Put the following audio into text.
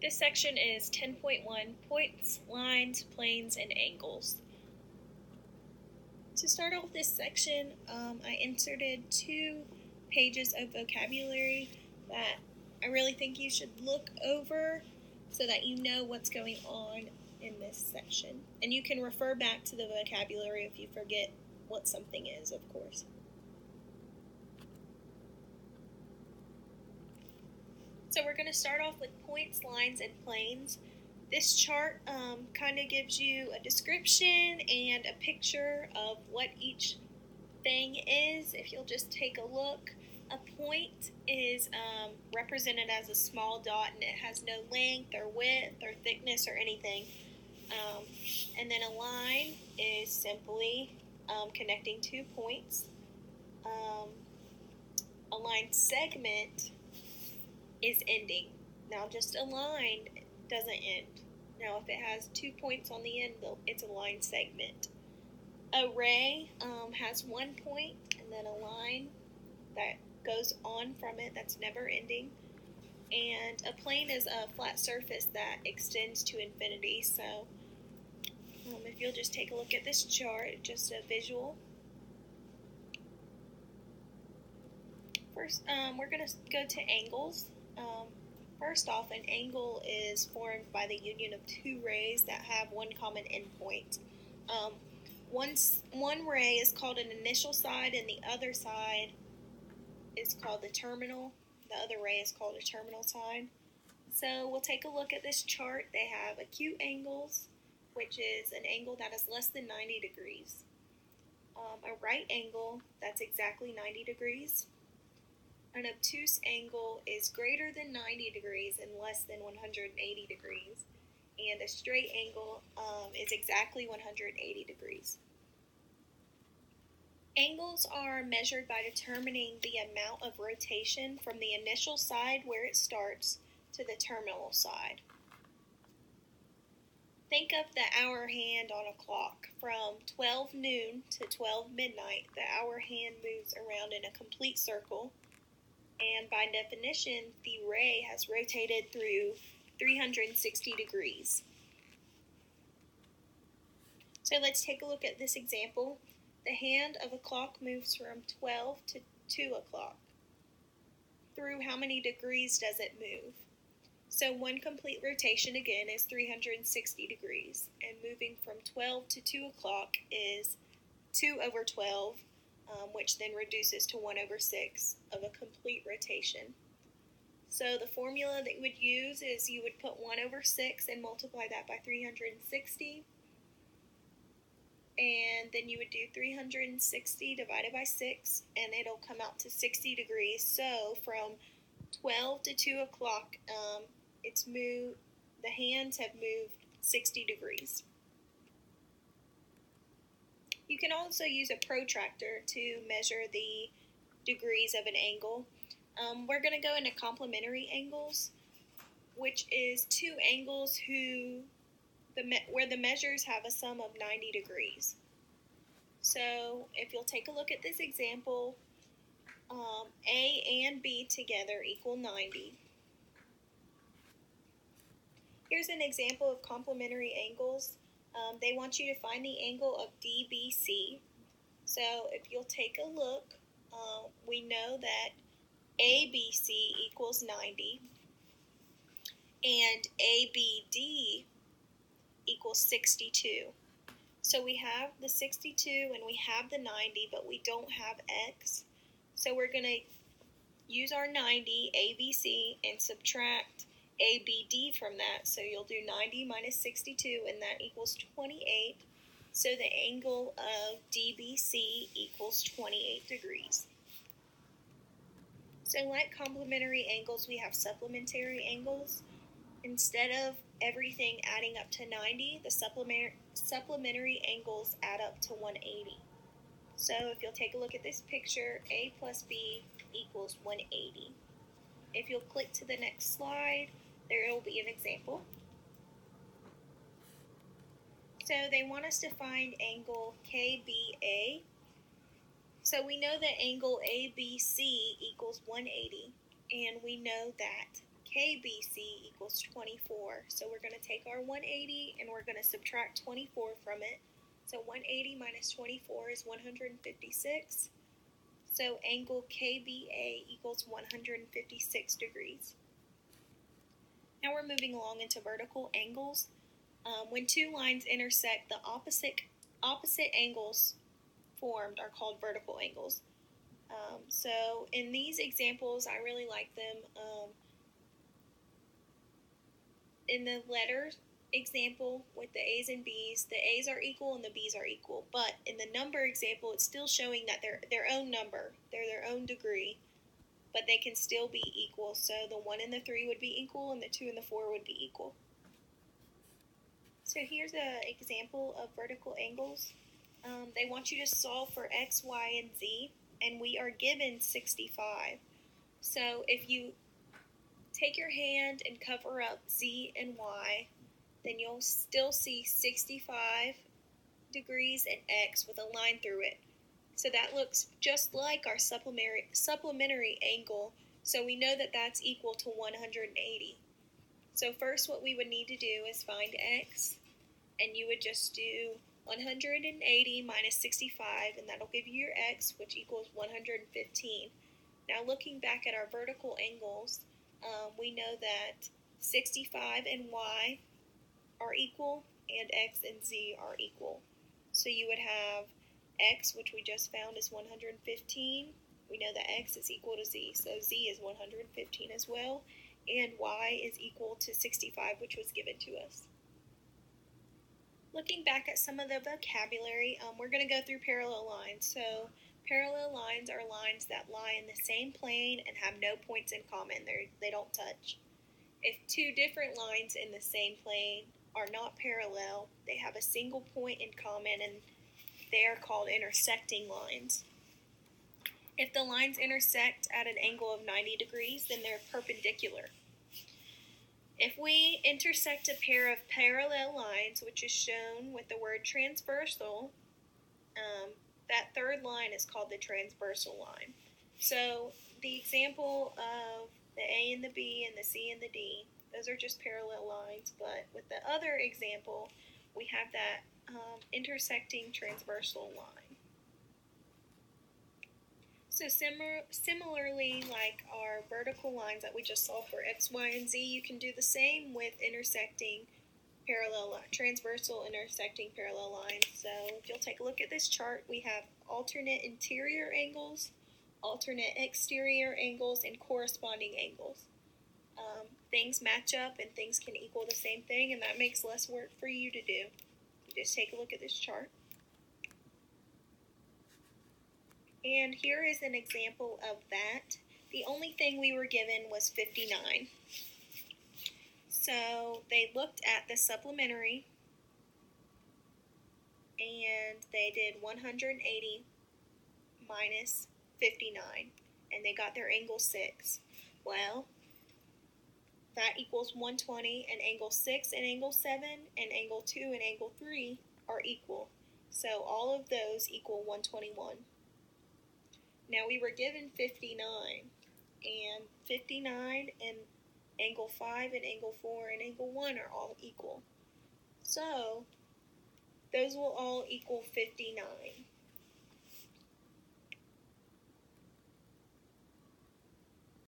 This section is 10.1, points, lines, planes, and angles. To start off this section, I inserted 2 pages of vocabulary that I really think you should look over so that you know what's going on in this section. And you can refer back to the vocabulary if you forget what something is, of course. So we're going to start off with points, lines, and planes. This chart kind of gives you a description and a picture of what each thing is. If you'll just take a look, a point is represented as a small dot, and it has no length or width or thickness or anything. And then a line is simply connecting 2 points. A line segment is ending. Now, just a line doesn't end. Now, if it has 2 points on the end, it's a line segment. A ray has 1 point and then a line that goes on from it that's never ending. And a plane is a flat surface that extends to infinity. So if you'll just take a look at this chart, just a visual. First, we're going to go to angles. First off, an angle is formed by the union of 2 rays that have one common endpoint. One ray is called an initial side, and the other side is called the terminal. The other ray is called a terminal side. So we'll take a look at this chart. They have acute angles, which is an angle that is less than 90 degrees. A right angle, that's exactly 90 degrees. An obtuse angle is greater than 90 degrees and less than 180 degrees. And a straight angle is exactly 180 degrees. Angles are measured by determining the amount of rotation from the initial side where it starts to the terminal side. Think of the hour hand on a clock. From 12 noon to 12 midnight, the hour hand moves around in a complete circle. And by definition, the ray has rotated through 360 degrees. So let's take a look at this example. The hand of a clock moves from 12 to 2 o'clock. Through how many degrees does it move? So one complete rotation again is 360 degrees. And moving from 12 to 2 o'clock is 2 over 12. Which then reduces to 1 over 6 of a complete rotation. So the formula that you would use is you would put 1 over 6 and multiply that by 360. And then you would do 360 divided by 6, and it'll come out to 60 degrees. So from 12 to 2 o'clock, the hands have moved 60 degrees. You can also use a protractor to measure the degrees of an angle. We're going to go into complementary angles, which is 2 angles where the measures have a sum of 90 degrees. So if you'll take a look at this example, A and B together equal 90. Here's an example of complementary angles. They want you to find the angle of DBC. So if you'll take a look, we know that ABC equals 90 and ABD equals 62. So we have the 62 and we have the 90, but we don't have X. So we're going to use our 90 ABC and subtract ABD from that. So you'll do 90 minus 62, and that equals 28. So the angle of DBC equals 28 degrees. So like complementary angles, we have supplementary angles. Instead of everything adding up to 90, the supplementary angles add up to 180. So if you'll take a look at this picture, A plus B equals 180. If you'll click to the next slide, there will be an example. So they want us to find angle KBA. So we know that angle ABC equals 180, and we know that KBC equals 24. So we're going to take our 180 and we're going to subtract 24 from it. So 180 minus 24 is 156. So angle KBA equals 156 degrees. Now we're moving along into vertical angles. When two lines intersect, the opposite angles formed are called vertical angles. So in these examples, I really like them. In the letters example with the A's and B's, the A's are equal and the B's are equal. But in the number example, it's still showing that they're their own number, they're their own degree, but they can still be equal. So the 1 and the 3 would be equal and the 2 and the 4 would be equal. So here's an example of vertical angles. They want you to solve for x, y, and z, and we are given 65. So if you take your hand and cover up z and y, then you'll still see 65 degrees and x with a line through it. So that looks just like our supplementary angle, so we know that that's equal to 180. So first what we would need to do is find x, and you would just do 180 minus 65, and that'll give you your x, which equals 115. Now looking back at our vertical angles, we know that 65 and y are equal, and x and z are equal. So you would have x, which we just found, is 115. We know that x is equal to z, so z is 115 as well, and y is equal to 65, which was given to us. Looking back at some of the vocabulary, we're going to go through parallel lines. So parallel lines are lines that lie in the same plane and have no points in common. They don't touch. If two different lines in the same plane are not parallel, they have a single point in common, and they are called intersecting lines. If the lines intersect at an angle of 90 degrees, then they're perpendicular. If we intersect a pair of parallel lines, which is shown with the word transversal, that third line is called the transversal line. So the example of the A and the B and the C and the D, those are just parallel lines, but with the other example, we have that intersecting transversal line. So similarly, like our vertical lines that we just saw for x, y, and z, you can do the same with intersecting transversal intersecting parallel lines. So if you'll take a look at this chart, we have alternate interior angles, alternate exterior angles, and corresponding angles. Things match up and things can equal the same thing, and that makes less work for you to do. Just take a look at this chart. And here is an example of that. The only thing we were given was 59. So they looked at the supplementary and they did 180 minus 59, and they got their angle 6. Well, that equals 120, and angle 6 and angle 7 and angle 2 and angle 3 are equal. So all of those equal 121. Now we were given 59, and 59 and angle 5 and angle 4 and angle 1 are all equal. So those will all equal 59.